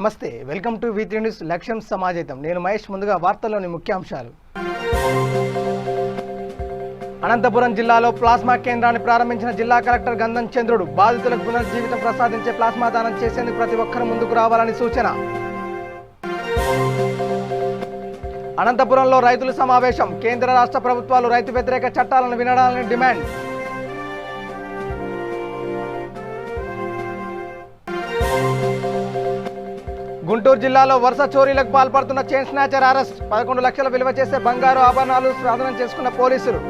నమస్తే, welcome to V3 news లక్ష్యం సమాజం. నేను మహేష్. ముందుగా వార్తల్లోని ముఖ్యాంశాలు. అనంతపురం జిల్లాలో ప్లాస్మా కేంద్రాన్ని ప్రారంభించిన జిల్లా కలెక్టర్ గంధం చంద్రుడు బాధితులకు పునర్జీవితం ప్రసాదించే ప్లాస్మా దానం చేసేందుకు ప్రతి ఒక్కరూ ముందుకు రావాలని సూచన. అనంతపురంలో రైతుల సమావేశం. కేంద్ర రాష్ట్ర ప్రభుత్వాలు రైతు వ్యతిరేక చట్టాలను వినడాలని డిమాండ్. గుంటూరు జిల్లాలో వరుస చోరీలకు పాల్పడుతున్న చైన్ స్నాచర్ అరెస్ట్. 11 లక్షల విలువ చేసే బంగారు ఆభరణాలు స్వాధీనం చేసుకున్న పోలీసులు.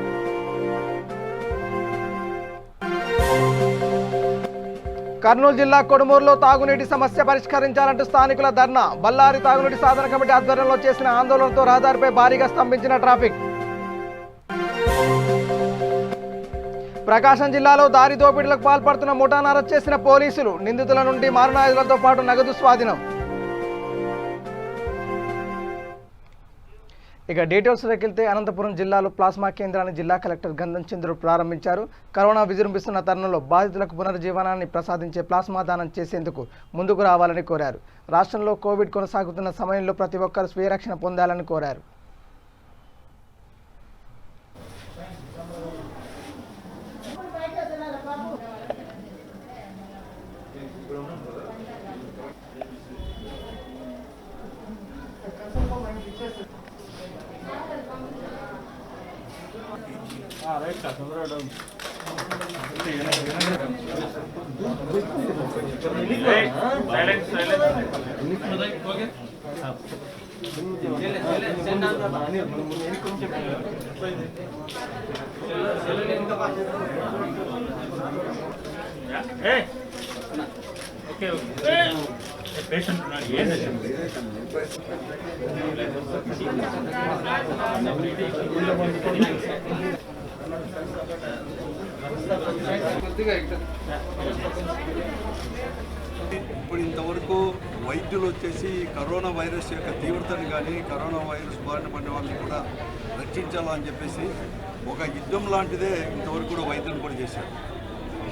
కర్నూలు జిల్లా కొడుమూరులో తాగునీటి సమస్య పరిష్కరించాలంటూ స్థానికుల ధర్నా. బళ్ళారి తాగునీటి సాధన కమిటీ ఆధ్వర్యంలో చేసిన ఆందోళనతో రహదారిపై భారీగా స్తంభించిన ట్రాఫిక్. ప్రకాశం జిల్లాలో దారి దోపిడీలకు పాల్పడుతున్న ముఠాను అరెస్ట్ చేసిన పోలీసులు. నిందితుల నుండి మారణాయుధాలతో పాటు నగదు స్వాధీనం. ఇక డీటెయిల్స్లోకి వెళ్తే అనంతపురం జిల్లాలో ప్లాస్మా కేంద్రాన్ని జిల్లా కలెక్టర్ గంధం చంద్రుడు ప్రారంభించారు. కరోనా విజృంభిస్తున్న తరుణంలో బాధితులకు పునర్జీవనాన్ని ప్రసాదించే ప్లాస్మా దానం చేసేందుకు ముందుకు రావాలని కోరారు. రాష్ట్రంలో కోవిడ్ కొనసాగుతున్న సమయంలో ప్రతి ఒక్కరూ స్వీయ రక్షణ పొందాలని కోరారు. ఇప్పుడు ఇంతవరకు వైద్యులు వచ్చేసి కరోనా వైరస్ యొక్క తీవ్రతను కానీ కరోనా వైరస్ బారిన పడిన వాళ్ళని కూడా రక్షించాలని చెప్పేసి ఒక యుద్ధం లాంటిదే ఇంతవరకు కూడా వైద్యులు కూడా చేశారు.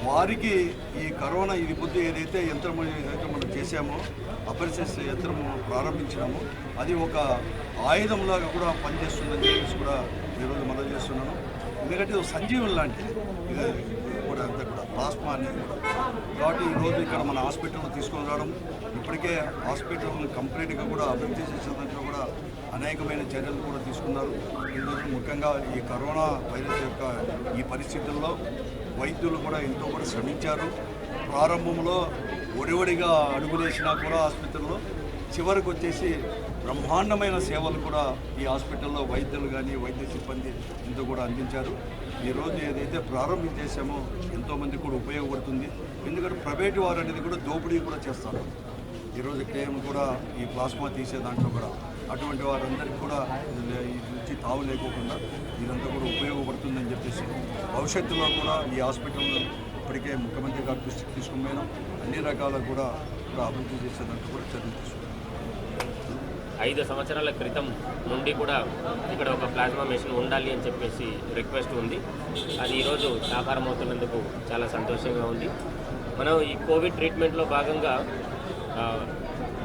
వారికి ఈ కరోనా ఇది పొద్దు ఏదైతే మనం చేశామో అపరిసెస్ యంత్రము ప్రారంభించినామో అది ఒక ఆయుధంలాగా కూడా పనిచేస్తుందని చెప్పేసి కూడా ఈరోజు మనం చేస్తున్నాను. ఎందుకంటే సంజీవం లాంటిది ఇది కూడా అంతా కూడా ప్లాస్మా అనేది కూడా. కాబట్టి ఈరోజు ఇక్కడ మన హాస్పిటల్లో తీసుకొని రావడం, ఇప్పటికే హాస్పిటల్ని కంప్లీట్గా కూడా అభివృద్ధి చేసిన దాంట్లో కూడా అనేకమైన చర్యలు కూడా తీసుకున్నారు. ఈరోజు ముఖ్యంగా ఈ కరోనా వైరస్ యొక్క ఈ పరిస్థితుల్లో వైద్యులు కూడా ఎంతో కూడా శ్రమించారు. ప్రారంభంలో ఒడివడిగా అడుగులేసినా కూడా హాస్పిటల్లో చివరికి వచ్చేసి బ్రహ్మాండమైన సేవలు కూడా ఈ హాస్పిటల్లో వైద్యులు కానీ వైద్య సిబ్బంది ఎంతో కూడా అందించారు. ఈరోజు ఏదైతే ప్రారంభించేసామో ఎంతోమంది కూడా ఉపయోగపడుతుంది. ఎందుకంటే ప్రైవేటు వారు అనేది కూడా దోపిడీ కూడా చేస్తారు. ఈరోజు కేఎం కూడా ఈ ప్లాస్మా తీసే దాంట్లో కూడా అటువంటి వారందరికీ కూడా ఈ నుంచి తావు లేకోకుండా ఇదంతా కూడా ఉపయోగపడుతుందని చెప్పేసి భవిష్యత్తులో కూడా ఈ హాస్పిటల్ ఇప్పటికే ముఖ్యమంత్రి గారు దృష్టికి తీసుకుని పోయినాం. అన్ని రకాల కూడా అభివృద్ధి చేసేదానికి కూడా చర్యలు తీసుకున్నాం. 5 సంవత్సరాల క్రితం నుండి కూడా ఇక్కడ ఒక ప్లాస్మా మెషిన్ ఉండాలి అని చెప్పేసి రిక్వెస్ట్ ఉంది. అది ఈరోజు సాకారం అవుతున్నందుకు చాలా సంతోషంగా ఉంది. మనం ఈ కోవిడ్ ట్రీట్మెంట్లో భాగంగా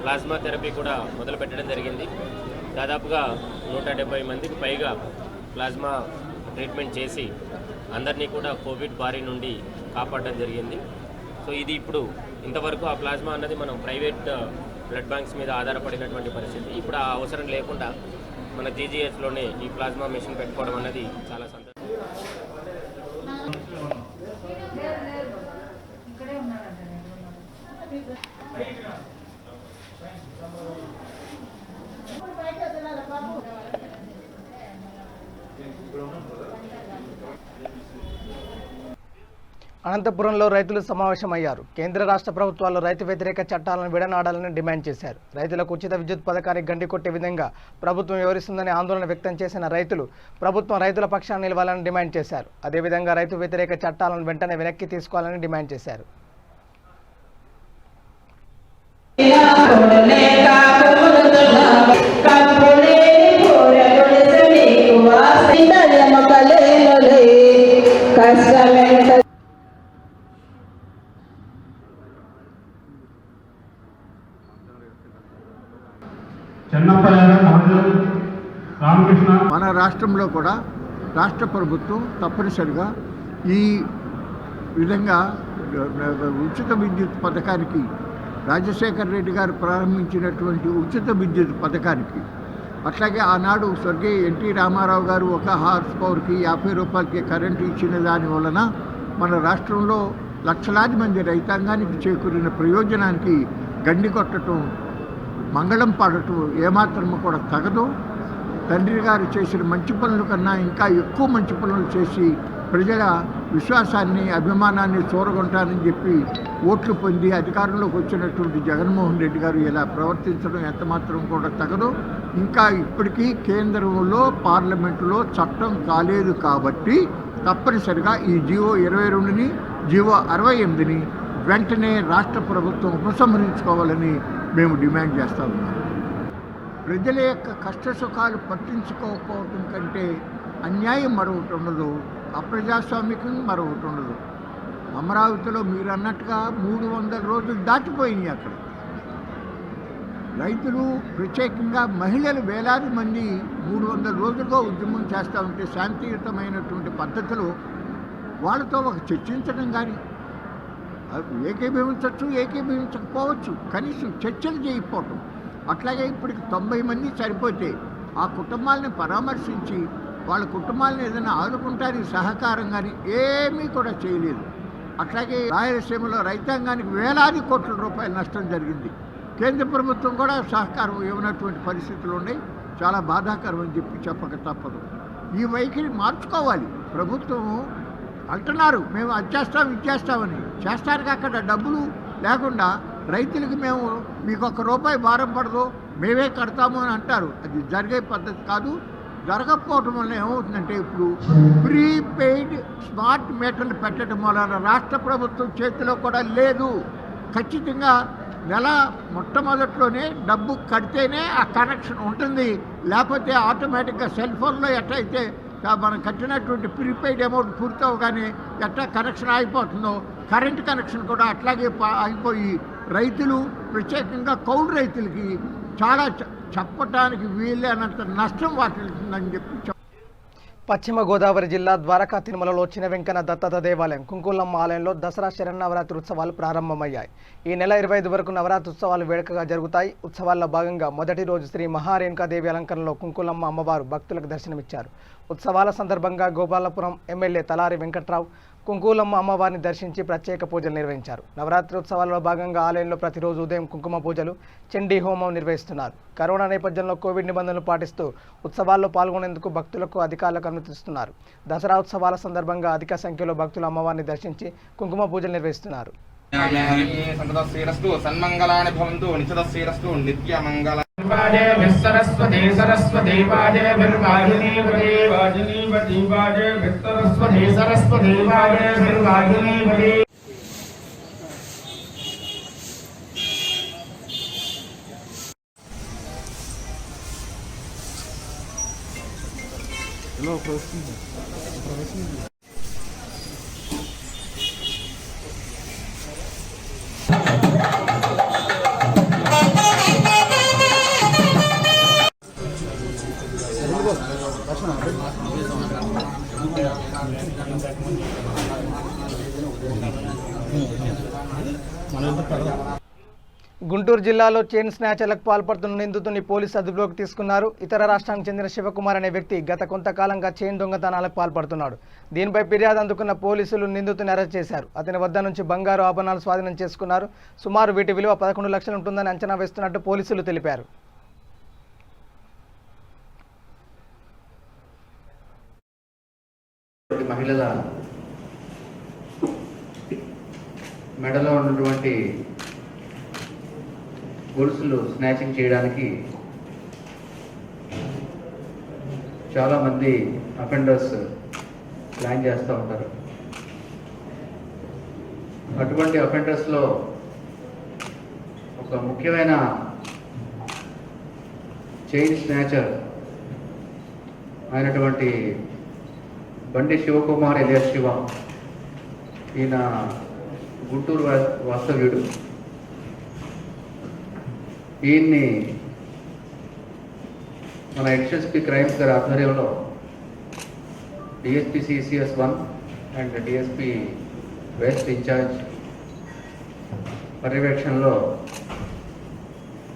ప్లాస్మా థెరపీ కూడా మొదలు పెట్టడం జరిగింది. దాదాపుగా 170 మందికి పైగా ప్లాస్మా ట్రీట్మెంట్ చేసి అందరినీ కూడా కోవిడ్ బారి నుండి కాపాడడం జరిగింది. సో ఇది ఇప్పుడు ఇంతవరకు ఆ ప్లాస్మా అన్నది మనం ప్రైవేట్ బ్లడ్ బ్యాంక్స్ మీద ఆధారపడినటువంటి పరిస్థితి. ఇప్పుడు ఆ అవసరం లేకుండా మన జీజీహెచ్లోనే ఈ ప్లాస్మా మెషిన్ పెట్టుకోవడం అన్నది చాలా సంతోషం. అనంతపురంలో రైతులు సమావేశమయ్యారు. కేంద్ర రాష్ట్ర ప్రభుత్వాలు రైతు వ్యతిరేక చట్టాలను విడనాడాలని డిమాండ్ చేశారు. రైతులకు ఉచిత విద్యుత్ పథకానికి గండి కొట్టే విధంగా ప్రభుత్వం వివరిస్తుందని ఆందోళన వ్యక్తం చేసిన రైతులు ప్రభుత్వం రైతుల పక్షాన్ని నిలవాలని డిమాండ్ చేశారు. అదేవిధంగా రైతు వ్యతిరేక చట్టాలను వెంటనే వెనక్కి తీసుకోవాలని డిమాండ్ చేశారు. మన రాష్ట్రంలో కూడా రాష్ట్ర ప్రభుత్వం తప్పనిసరిగా ఈ విధంగా ఉచిత విద్యుత్ పథకానికి రాజశేఖర రెడ్డి గారు ప్రారంభించినటువంటి ఉచిత విద్యుత్ పథకానికి, అట్లాగే ఆనాడు స్వర్గీయ ఎన్టీ రామారావు గారు 1 హార్స్ పవర్కి 50 రూపాయలకి కరెంటు ఇచ్చిన దాని వలన మన రాష్ట్రంలో లక్షలాది మంది రైతాంగానికి చేకూరిన ప్రయోజనానికి గండి కొట్టడం, మంగళం పాడటం ఏమాత్రము కూడా తగదు. తండ్రి గారు చేసిన మంచి పనుల కన్నా ఇంకా ఎక్కువ మంచి పనులు చేసి ప్రజల విశ్వాసాన్ని, అభిమానాన్ని చూరగొంటానని చెప్పి ఓట్లు పొంది అధికారంలోకి వచ్చినటువంటి జగన్మోహన్ రెడ్డి గారు ఇలా ప్రవర్తించడం ఎంతమాత్రం కూడా తగదు. ఇంకా ఇప్పటికీ కేంద్రంలో పార్లమెంటులో చట్టం కాలేదు కాబట్టి తప్పనిసరిగా ఈ జీవో 22ని, జీవో 68ని వెంటనే రాష్ట్ర ప్రభుత్వం ఉపసంహరించుకోవాలని మేము డిమాండ్ చేస్తూ ఉన్నాం. ప్రజల యొక్క కష్ట సుఖాలు పట్టించుకోకపోవటం కంటే అన్యాయం మరొకటి ఉండదు, అప్రజాస్వామికం మరొకటి ఉండదు. అమరావతిలో మీరు అన్నట్టుగా 300 రోజులు దాటిపోయినాయి. అక్కడ రైతులు, ప్రత్యేకంగా మహిళలు వేలాది మంది 300 రోజులుగా ఉద్యమం చేస్తూ ఉంటే శాంతియుతమైనటువంటి పద్ధతిలో వాళ్ళతో ఒక చర్చించడం కానీ, ఏకీభవించవచ్చు, ఏకీభవించకపోవచ్చు, కనీసం చర్చలు చేయకపోవటం. అట్లాగే ఇప్పటికి 90 మంది చనిపోతే ఆ కుటుంబాలని పరామర్శించి వాళ్ళ కుటుంబాలను ఏదైనా ఆదుకుంటానికి సహకారం కానీ ఏమీ కూడా చేయలేదు. అట్లాగే రాయలసీమలో రైతాంగానికి వేలాది కోట్ల రూపాయల నష్టం జరిగింది. కేంద్ర ప్రభుత్వం కూడా సహకారం ఇవ్వనటువంటి పరిస్థితులు ఉన్నాయి. చాలా బాధాకరం అని చెప్పక తప్పదు. ఈ వైఖరి మార్చుకోవాలి. ప్రభుత్వం అంటున్నారు మేము అది చేస్తాం, ఇది చేస్తామని. చేస్తానికి అక్కడ డబ్బులు లేకుండా రైతులకి మేము మీకు ₹1 భారం పడదు, మేమే కడతాము అని అంటారు. అది జరిగే పద్ధతి కాదు. జరగకపోవటం వల్ల ఏమవుతుందంటే ఇప్పుడు ప్రీపెయిడ్ స్మార్ట్ మీటర్లు పెట్టడం వలన రాష్ట్ర ప్రభుత్వం చేతిలో కూడా లేదు. ఖచ్చితంగా నెల మొట్టమొదట్లోనే డబ్బు కడితేనే ఆ కనెక్షన్ ఉంటుంది. లేకపోతే ఆటోమేటిక్గా సెల్ ఫోన్లో ఎట్లయితే మనం కట్టినటువంటి ప్రీపెయిడ్ అమౌంట్ పూర్తవగానే ఎట్లా కనెక్షన్ ఆగిపోతుందో కరెంట్ కనెక్షన్ కూడా అట్లాగే ఆగిపోయి రైతులు, ప్రత్యేకంగా కౌలు రైతులకి చాలా చెప్పటానికి వీలైనంత నష్టం వాటిల్తుందని చెప్పి. పశ్చిమ గోదావరి జిల్లా ద్వారకా తిరుమలలో చిన వెంకన్న దత్తత దేవాలయం కుంకులమ్మ ఆలయంలో దసరా శరన్నవరాత్రి ఉత్సవాలు ప్రారంభమయ్యాయి. ఈ నెల 25 వరకు నవరాత్రి ఉత్సవాలు వేడుకగా జరుగుతాయి. ఉత్సవాల్లో భాగంగా మొదటి రోజు శ్రీ మహారేణుకాదేవి అలంకరణలో కుంకులమ్మ అమ్మవారు భక్తులకు దర్శనమిచ్చారు. ఉత్సవాల సందర్భంగా గోపాలపురం ఎమ్మెల్యే తలారి వెంకట్రావు కుంకులమ్మ అమ్మవారిని దర్శించి ప్రత్యేక పూజలు నిర్వహించారు. నవరాత్రి ఉత్సవాలలో భాగంగా ఆలయంలో ప్రతిరోజు ఉదయం కుంకుమ పూజలు, చండీ హోమం నిర్వహిస్తున్నారు. కరోనా నేపథ్యంలో కోవిడ్ నిబంధనలు పాటిస్తూ ఉత్సవాల్లో పాల్గొనేందుకు భక్తులకు అధికారులకు అనుమతిస్తున్నారు. దసరా ఉత్సవాల సందర్భంగా అధిక సంఖ్యలో భక్తులు అమ్మవారిని దర్శించి కుంకుమ పూజలు నిర్వహిస్తున్నారు. सरस्वती सरस्वती वाजे विर्वाहिनी वदे वाजिनी वदी वाजे सरस्वती सरस्वती वाजे विर्वाहिनी वदे గుంటూరు జిల్లాలో చైన్ స్నాచర్లకు పాల్పడుతున్న నిందితుడిని పోలీసు అదుపులోకి తీసుకున్నారు. ఇతర రాష్ట్రానికి చెందిన శివకుమార్ అనే వ్యక్తి గత కొంతకాలంగా చైన్ దొంగతనాలకు పాల్పడుతున్నాడు. దీనిపై ఫిర్యాదు అందుకున్న పోలీసులు నిందితుడిని అరెస్ట్ చేశారు. అతని వద్ద నుంచి బంగారు ఆభరణాలు స్వాధీనం చేసుకున్నారు. సుమారు వీటి విలువ 11 లక్షలు ఉంటుందని అంచనా వేస్తున్నట్టు పోలీసులు తెలిపారు. మహిళల మెడలో ఉన్నటువంటి గొలుసులు స్నాచింగ్ చేయడానికి చాలామంది అఫెండర్స్ ప్లాన్ చేస్తూ ఉంటారు. అటువంటి అఫెండర్స్లో ఒక ముఖ్యమైన చైన్ స్నాచర్ అయినటువంటి బండి శివకుమార్ ఎలియాస్ శివ, ఈయన గుంటూరు వాస్తవ్యుడు. ఈయన్ని మన ఎడిషనల్ క్రైమ్స్ గారి ఆధ్వర్యంలో DSP CCS 1 and DSP west in charge పర్యవేక్షణలో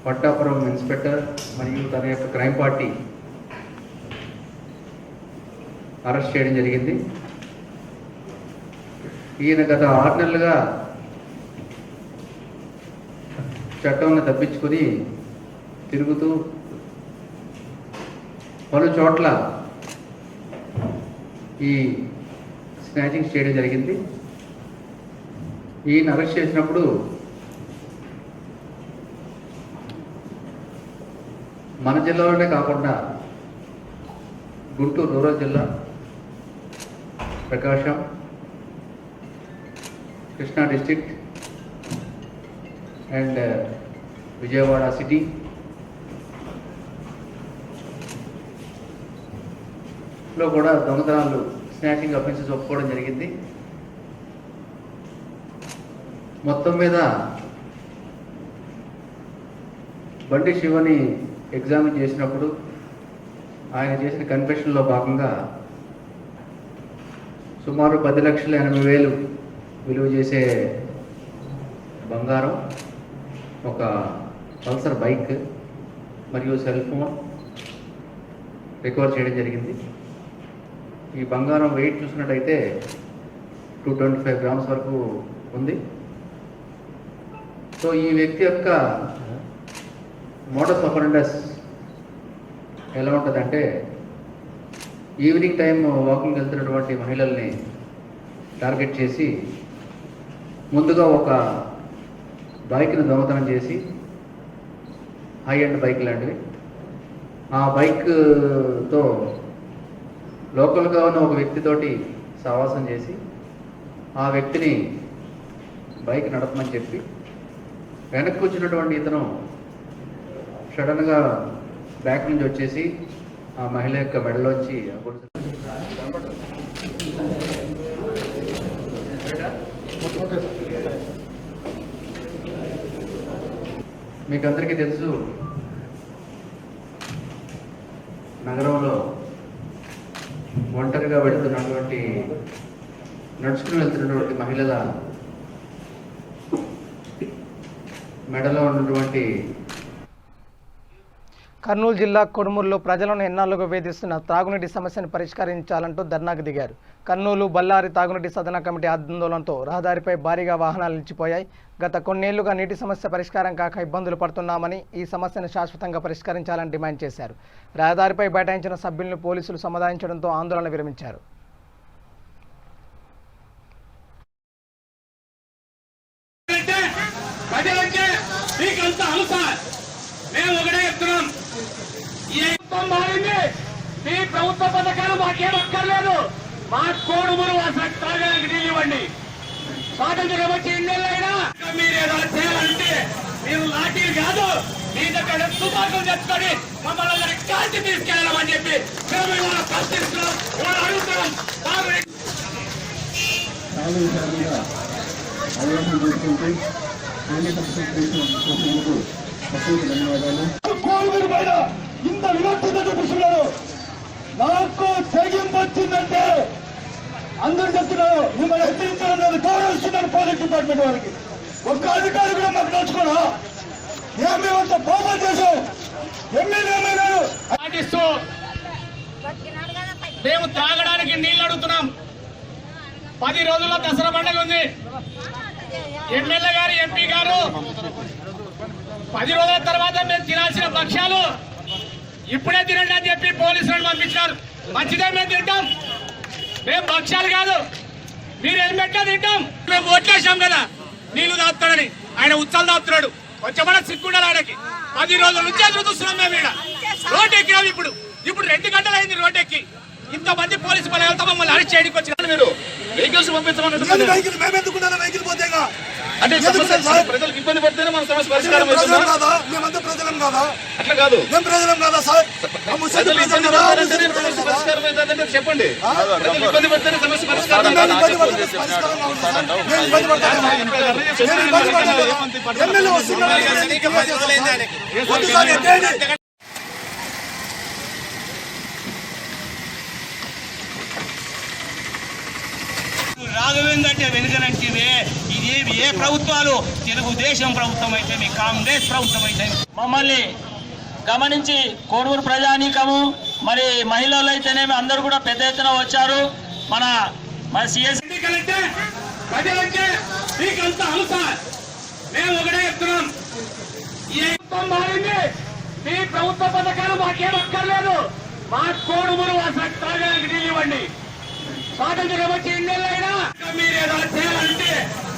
పట్టాపురం ఇన్స్పెక్టర్ మరియు తన యొక్క క్రైమ్ పార్టీ అరెస్ట్ చేయడం జరిగింది. ఈయన గత 6 నెలలుగా చట్టంను తప్పించుకొని తిరుగుతూ పలు చోట్ల ఈ స్నాచింగ్స్ చేయడం జరిగింది. ఈయన అరెస్ట్ చేసినప్పుడు మన జిల్లాలోనే కాకుండా గుంటూరు రూరల్ జిల్లా, Prakasam, Krishna district and Vijayawada city, లో కూడా దొంగతనాలు స్నాచింగ్ అఫెన్సెస్ ఒప్పుకోవడం జరిగింది. మొత్తం మీద బండి శివని ఎగ్జామిన్ చేసినప్పుడు ఆయన చేసిన కన్ఫెషన్లో భాగంగా సుమారు 10,80,000 విలువ చేసే బంగారం, ఒక పల్సర్ బైక్ మరియు సెల్ ఫోన్ రికవర్ చేయడం జరిగింది. ఈ బంగారం వెయిట్ చూసినట్టయితే 225 గ్రామ్స్ వరకు ఉంది. సో ఈ వ్యక్తి యొక్క మోడస్ ఆపరెండస్ ఎలా ఉంటుందంటే, ఈవినింగ్ టైం వాకింగ్ వెళ్తున్నటువంటి మహిళల్ని టార్గెట్ చేసి ముందుగా ఒక బైక్ని దొంగతనం చేసి, హై ఎండ్ బైక్ లాంటివి, ఆ బైక్తో లోకల్గా ఉన్న ఒక వ్యక్తితోటి సహవాసం చేసి ఆ వ్యక్తిని బైక్ నడపమని చెప్పి వెనక్కి వచ్చినటువంటి ఇతను సడన్గా బ్యాక్ నుంచి వచ్చేసి ఆ మహిళ యొక్క మెడలోంచి మీకు అందరికీ తెలుసు, నగరంలో ఒంటరిగా వెళుతున్నటువంటి, నడుచుకుని వెళ్తున్నటువంటి మహిళల మెడలో ఉన్నటువంటి కర్నూలు జిల్లా కొడుమూరులో ప్రజలను ఎన్నాళ్ళుగా వేధిస్తున్న తాగునీటి సమస్యను పరిష్కరించాలంటూ ధర్నాకు దిగారు. కర్నూలు బళ్ళారి తాగునీటి సదన కమిటీ ఆందోళనతో రహదారిపై భారీగా వాహనాలు నిలిచిపోయాయి. గత కొన్నేళ్లుగా నీటి సమస్య పరిష్కారం కాక ఇబ్బందులు పడుతున్నామని, ఈ సమస్యను శాశ్వతంగా పరిష్కరించాలని డిమాండ్ చేశారు. రహదారిపై బైఠాయించిన సభ్యులను పోలీసులు సమాధానించడంతో ఆందోళన విరమించారు. మీ ప్రభుత్వ పథకాలు మాకేం అక్కర్లేదు. మా కోడుమూరు తాగడానికి నీళ్ళు ఇవ్వండి. స్వాతంత్ర్యం వచ్చి ఇళ్ళైనా మీరు ఏదైనా చేయాలంటే మీరు లాఠీలు కాదు, మీ దగ్గర తుపాకులు తెచ్చుకొని మమ్మల్ని అందరికి కాల్చి తీసుకెళ్ళాలని చెప్పి మేము ఇవాళ ప్రశ్నిస్తున్నాం, ఇవాళ అడుగుతున్నాం. కోడుమూరు పైన ఇంత వివక్షత చూపిస్తున్నారు. నాకు తెగింపు వచ్చిందంటే అందరూ చెప్తున్నారు, మిమ్మల్ని హెచ్చరించడం లేదు, గౌరవిస్తున్నారు పోలీస్ డిపార్ట్మెంట్ వారికి. ఒక్క అధికారి కూడా మాకు నడుచుకోరా, మేమంతా పాపం చేశాం. ఎమ్మెల్యే పాటిస్తూ మేము తాగడానికి నీళ్లు అడుగుతున్నాం. 10 రోజుల్లో దసరా పండుగ ఉంది. ఎమ్మెల్యే గారు, ఎంపీ గారు 10 రోజుల తర్వాత మేము తినాల్సిన భక్ష్యాలు ఇప్పుడే తినండి అని చెప్పి పోలీసులను పంపించారు. మంచిదే, మేము తింటాం. మేము భక్ష్యాలు కాదు, మీరు హెల్మెట్ తింటాం. మేము ఓట్లేసాం కదా నీళ్లు తాగుతాడని, ఆయన ఉత్సాలు తాగుతున్నాడు. కొంచెం కూడా సిగ్గుండాలి ఆయనకి. 10 రోజుల నుంచి ఎదురు చూస్తున్నాం మేము. ఇక్కడ రోడ్డు ఎక్కినాం. ఇప్పుడు 2 గంటలు అయింది రోడ్డు ఎక్కి. ఇంతమంది పోలీసు బలగాలతో మమ్మల్ని అరెస్ట్ చేయడానికి వచ్చిన మీరు వెహికల్స్ పంపించమని వెహికల్ పోతేగా అంటే ప్రజలకు ఇబ్బంది పడితేనే మన సమస్య పరిష్కారం అవుతుందా? మేమంతా ప్రజలం కాదా? అట్లా కాదు, మేము ప్రజలం కాదా సార్? పరిష్కారం అవుతుందంటే చెప్పండి. ఇబ్బంది పడితేనే సమస్య పరిష్కారం. రాఘవేంద్ర వెనుకనంటివే. ఇది ఏ ప్రభుత్వాలు, తెలుగుదేశం ప్రభుత్వం అయితే మీ కాంగ్రెస్ ప్రభుత్వం అయితే మమ్మల్ని గమనించి కోడూరు ప్రజానీకము మరి మహిళలు అయితేనేమి అందరూ కూడా పెద్ద ఎత్తున వచ్చారు. మన సిఎస్ ప్రజలంటే మీకంత అంశ మేము ఒకటే చెప్తున్నాం. ఈ ప్రభుత్వం మారింది, మీ ప్రభుత్వ పథకాలు మాకేం అక్కర్లేదు. మా కోడుమూరు త్రాగడానికి నీళ్ళు ఇవ్వండి. స్వాతంత్ర్యం వచ్చి ఇళ్ళైనా మీరు ఏదైనా చేయాలంటే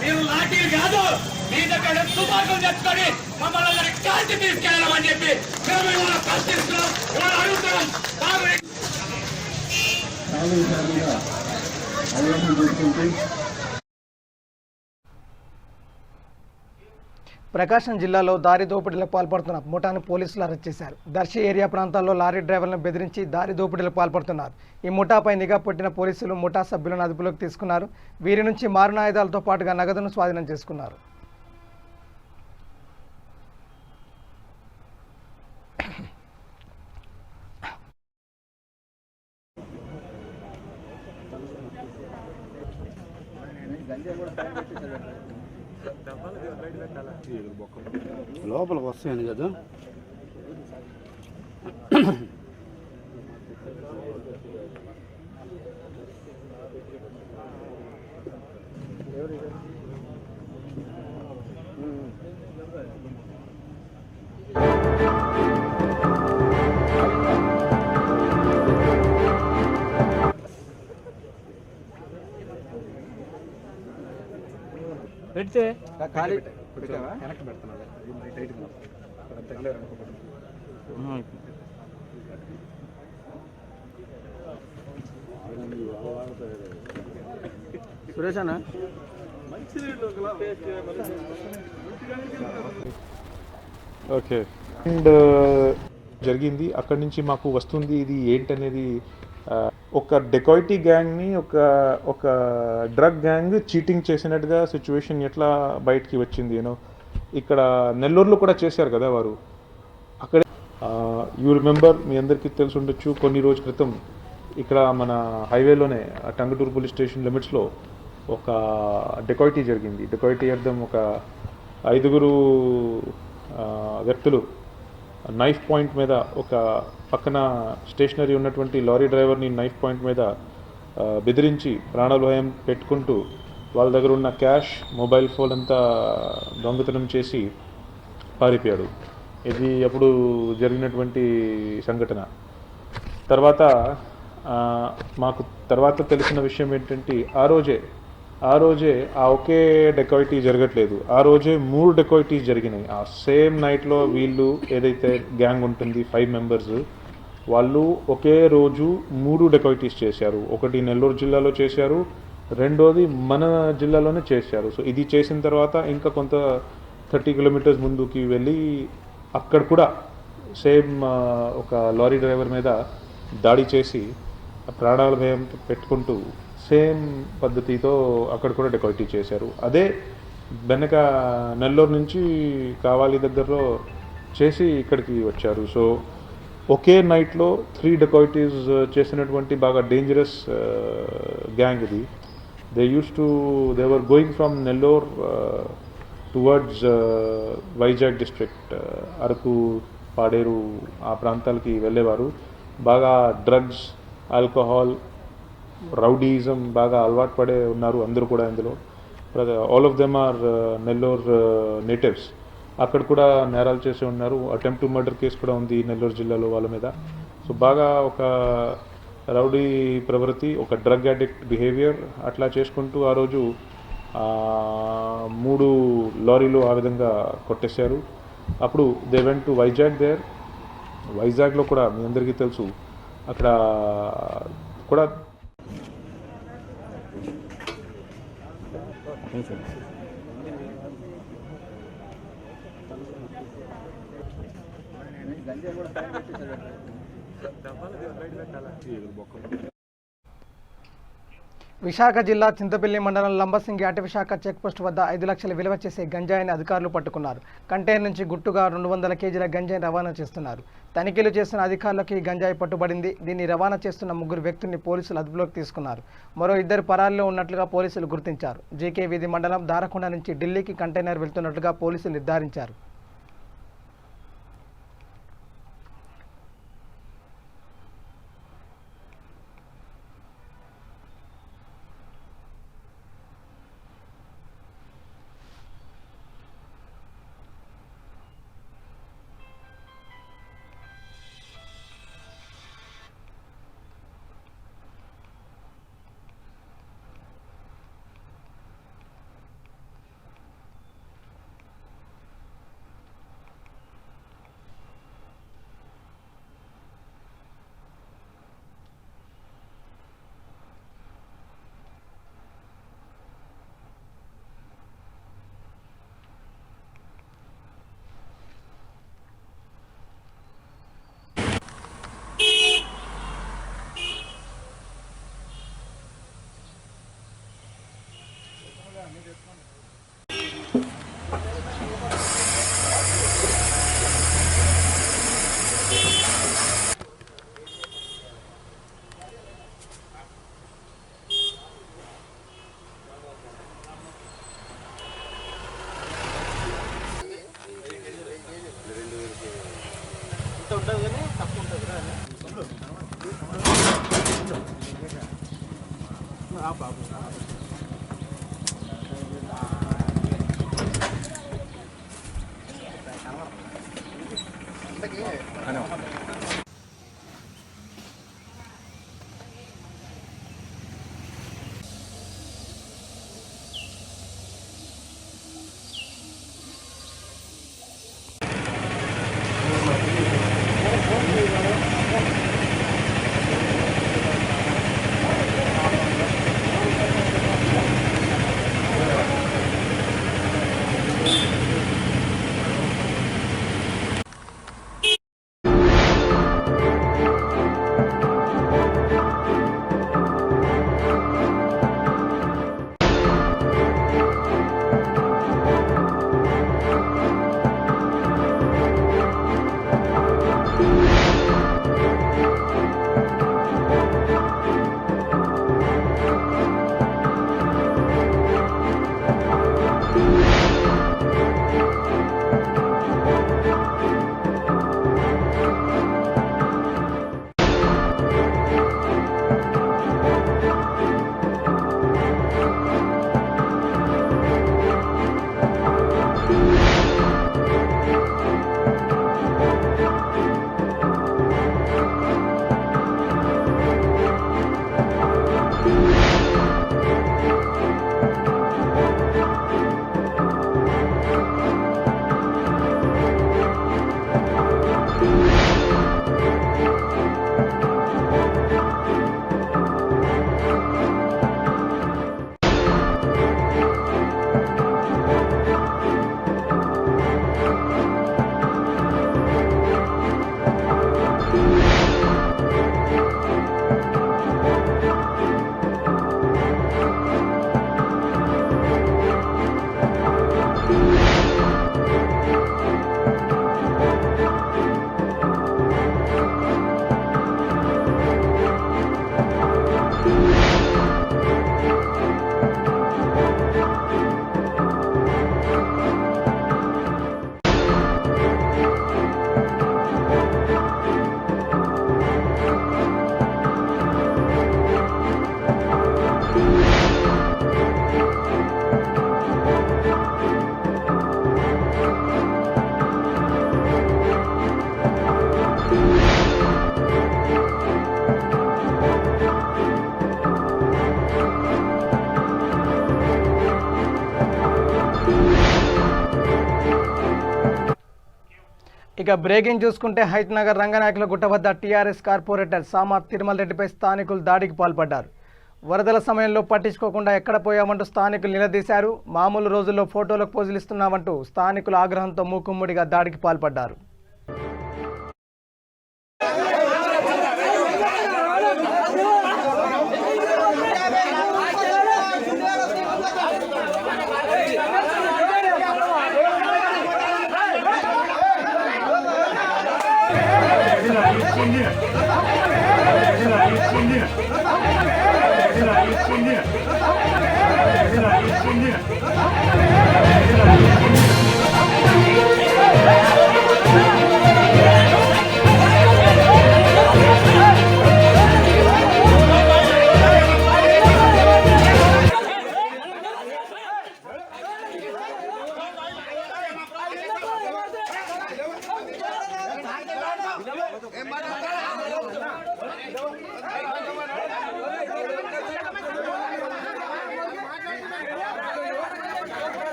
మీరు లాఠీ కాదు, మీ దగ్గర తుపాకులు తెచ్చుకొని మమ్మల్ని అందరికి కాల్చి తీసుకెళ్ళాలని చెప్పి మేము ఇవాళ ప్రశ్నిస్తున్నాం, ఇవాళ అడుగుతున్నాం. ప్రకాశం జిల్లాలో దారి దోపిడీలకు పాల్పడుతున్న ముఠాను పోలీసులు అరెస్ట్ చేశారు. దర్శి ఏరియా ప్రాంతాల్లో లారీ డ్రైవర్లను బెదిరించి దారి దోపిడీలకు పాల్పడుతున్నారు. ఈ ముఠాపై నిఘా పెట్టిన పోలీసులు ముఠా సభ్యులను అదుపులోకి తీసుకున్నారు. వీరి నుంచి మారణాయుధాలతో పాటుగా నగదును స్వాధీనం చేసుకున్నారు. లోపలికి వస్తాయని కదా. పెడితే ఖాళీ వెనక్కి పెడతాను. సురేష్ అన్న ఓకే. అండ్ జరిగింది అక్కడి నుంచి మాకు వస్తుంది ఇది ఏంటనేది. ఒక డెకాయిటీ గ్యాంగ్ని ఒక డ్రగ్ గ్యాంగ్ చీటింగ్ చేసినట్టుగా సిచ్యువేషన్ ఎట్లా బయటికి వచ్చింది. యూనో ఇక్కడ నెల్లూరులో కూడా చేశారు కదా వారు. అక్కడ యూ రిమెంబర్, మీ అందరికీ తెలిసి ఉండొచ్చు, కొన్ని రోజుల క్రితం ఇక్కడ మన హైవేలోనే టంగుటూరు పోలీస్ స్టేషన్ లిమిట్స్లో ఒక డెకాయిటీ జరిగింది. డెకాయిటీ అర్థం ఒక 5 వ్యక్తులు నైఫ్ పాయింట్ మీద ఒక పక్కన స్టేషనరీ ఉన్నటువంటి లారీ డ్రైవర్ని నైఫ్ పాయింట్ మీద బెదిరించి ప్రాణభయం పెట్టుకుంటూ వాళ్ళ దగ్గర ఉన్న క్యాష్, మొబైల్ ఫోన్ అంతా దొంగతనం చేసి పారిపోయాడు. ఇది అప్పుడు జరిగినటువంటి సంఘటన. తర్వాత మాకు తర్వాత తెలిసిన విషయం ఏంటంటే ఆ రోజే ఒకే డెకాయిటీ జరగట్లేదు, ఆ రోజే 3 డెకాయిటీస్ జరిగినాయి. ఆ సేమ్ నైట్లో వీళ్ళు ఏదైతే గ్యాంగ్ ఉంటుంది 5 మెంబర్స్, వాళ్ళు ఒకే రోజు 3 డెకాయిటీస్ చేశారు. ఒకటి నెల్లూరు జిల్లాలో చేశారు, రెండోది మన జిల్లాలోనే చేశారు. సో ఇది చేసిన తర్వాత ఇంకా కొంత 30 కిలోమీటర్స్ ముందుకి వెళ్ళి అక్కడ కూడా సేమ్ ఒక లారీ డ్రైవర్ మీద దాడి చేసి ప్రాణాల భయం పెట్టుకుంటూ సేమ్ పద్ధతితో అక్కడ కూడా డెకాయిటీ చేశారు. అదే వెనక నెల్లూరు నుంచి కావాలి దగ్గరలో చేసి ఇక్కడికి వచ్చారు. సో ఒకే నైట్లో 3 డెకాయిటీస్ చేసినటువంటి బాగా డేంజరస్ గ్యాంగ్ ఇది. They were going from Nellore towards Vizag district, Araku, Paderu ఆ ప్రాంతాలకి వెళ్ళేవారు. బాగా డ్రగ్స్, ఆల్కహాల్, రౌడీజం బాగా అలవాటు పడే ఉన్నారు అందరూ కూడా ఇందులో. All of them are Nellore natives. అక్కడ కూడా నేరాలు చేసి ఉన్నారు. అటెంప్ట్ టు మర్డర్ కేసు కూడా ఉంది నెల్లూరు జిల్లాలో వాళ్ళ మీద. సో బాగా ఒక రౌడీ ప్రవృత్తి, ఒక డ్రగ్ అడిక్ట్ బిహేవియర్ అట్లా చేసుకుంటూ ఆ రోజు 3 లారీలు ఆ విధంగా కొట్టేశారు. అప్పుడు దే వెంట్ టు వైజాగ్లో కూడా మీ అందరికీ తెలుసు, అక్కడ కూడా విశాఖ జిల్లా చింతపల్లి మండలం లంబసింగి అటవీ శాఖ చెక్పోస్ట్ వద్ద 5 లక్షల విలువ చేసే గంజాయిని అధికారులు పట్టుకున్నారు. కంటైనర్ నుంచి గుట్టుగా 200 కేజీల గంజాయిని రవాణా చేస్తున్నారు. తనిఖీలు చేస్తున్న అధికారులకు ఈ గంజాయి పట్టుబడింది. దీన్ని రవాణా చేస్తున్న 3 వ్యక్తుల్ని పోలీసులు అదుపులోకి తీసుకున్నారు. మరో 2 పరారీలో ఉన్నట్లుగా పోలీసులు గుర్తించారు. జీకే వీధి మండలం దారకొండ నుంచి ఢిల్లీకి కంటైనర్ వెళ్తున్నట్లుగా పోలీసులు నిర్ధారించారు. ఇక బ్రేకింగ్ చూసుకుంటే హైత్ నగర్ రంగనాయకుల గుట్ట వద్ద టీఆర్ఎస్ కార్పొరేటర్ సామా తిరుమల రెడ్డిపై స్థానికులు దాడికి పాల్పడ్డారు. వరదల సమయంలో పట్టించుకోకుండా ఎక్కడ పోయామంటూ స్థానికులు నిలదీశారు. మామూలు రోజుల్లో ఫోటోలకు పోజులు ఇస్తున్నామంటూ స్థానికులు ఆగ్రహంతో మూకుమ్మడిగా దాడికి పాల్పడ్డారు.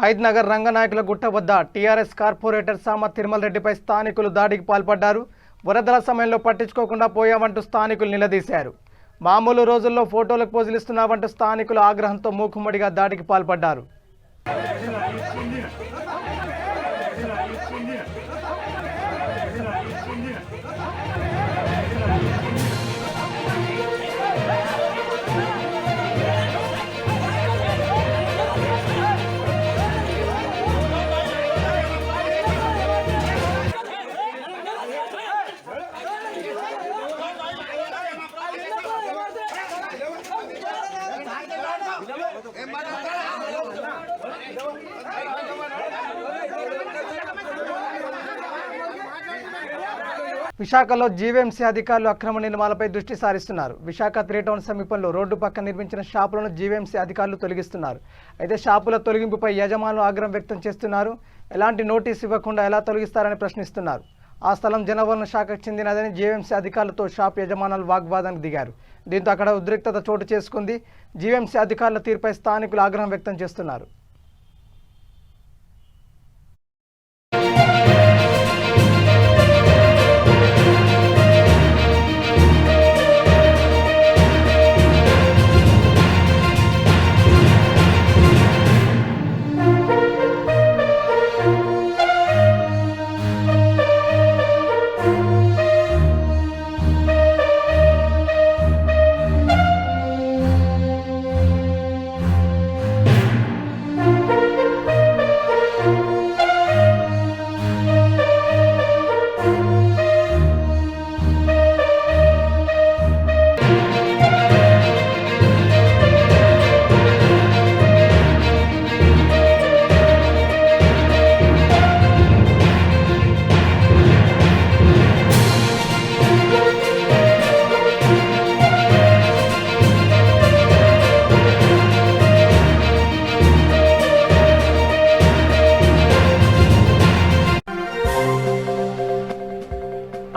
హైదనగర్ రంగనాయకుల గుట్ట వద్ద టీఆర్ఎస్ కార్పొరేటర్ సామ తిరుమల రెడ్డిపై స్థానికులు దాడికి పాల్పడ్డారు. వరదల సమయంలో పట్టించుకోకుండా పోయామంటూ స్థానికులు నిలదీశారు. మామూలు రోజుల్లో ఫోటోలకు పోజులిస్తున్నామంటూ స్థానికులు ఆగ్రహంతో మూకుమ్మడిగా దాడికి పాల్పడ్డారు. విశాఖలో జీవీఎంసీ అధికారులు అక్రమ నిర్మాణాలపై దృష్టి సారిస్తున్నారు. విశాఖ 3 టౌన్ సమీపంలో రోడ్డు పక్కన నిర్మించిన షాపులను జీవీఎంసీ అధికారులు తొలగిస్తున్నారు. అయితే షాపుల తొలగింపుపై యజమానులు ఆగ్రహం వ్యక్తం చేస్తున్నారు. ఎలాంటి నోటీసు ఇవ్వకుండా ఎలా తొలగిస్తారని ప్రశ్నిస్తున్నారు. ఆ స్థలం జనవనరుల శాఖకు చెందినదని జీవీఎంసీ అధికారులతో షాప్ యజమానులు వాగ్వాదానికి దిగారు. దీంతో అక్కడ ఉద్రిక్తత చోటు చేసుకుంది. జీవీఎంసీ అధికారుల తీరుపై స్థానికులు ఆగ్రహం వ్యక్తం చేస్తున్నారు.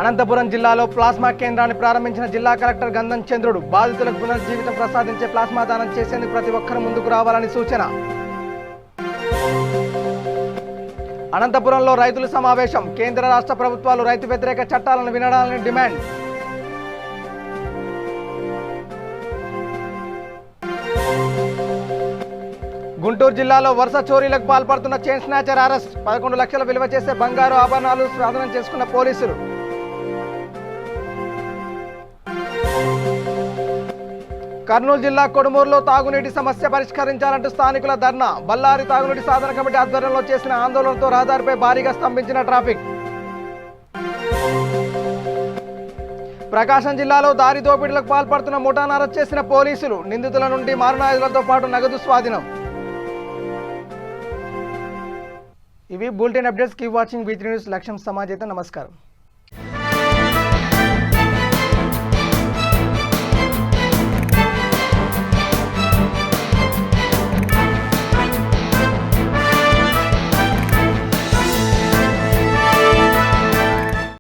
అనంతపురం జిల్లాలో ప్లాస్మా కేంద్రాన్ని ప్రారంభించిన జిల్లా కలెక్టర్ గంధం చంద్రుడు బాధితులకు పునర్జీవితం ప్రసాదించే ప్లాస్మా దానం చేసేందుకు ప్రతి ఒక్కరూ ముందుకు రావాలని సూచన. అనంతపురంలో రైతుల సమావేశం. కేంద్ర రాష్ట్ర ప్రభుత్వాలు రైతు వ్యతిరేక చట్టాలను వినడాలని డిమాండ్. గుంటూరు జిల్లాలో వరుస చోరీలకు పాల్పడుతున్న చైన్ స్నాచర్ అరెస్ట్. 11 లక్షల విలువ చేసే బంగారు ఆభరణాలు స్వాధీనం చేసుకున్న పోలీసులు. కర్నూలు జిల్లా కొడుమూరులో తాగునీటి సమస్య పరిష్కరించాలంటూ స్థానికుల ధర్నా. బళ్ళారి తాగునీటి సాధన కమిటీ ఆధ్వర్యంలో చేసిన ఆందోళనతో రహదారిపై భారీగా స్తంభించిన ట్రాఫిక్. ప్రకాశం జిల్లాలో దారి దోపిడీలకు పాల్పడుతున్న ముఠాను అరెస్ట్ చేసిన పోలీసులు. నిందితుల నుండి మారణాయుధాలతో పాటు నగదు స్వాధీనం. ఇవి bulletin updates. Keep watching V3 news. లక్ష్యం సమాజేత. నమస్కారం.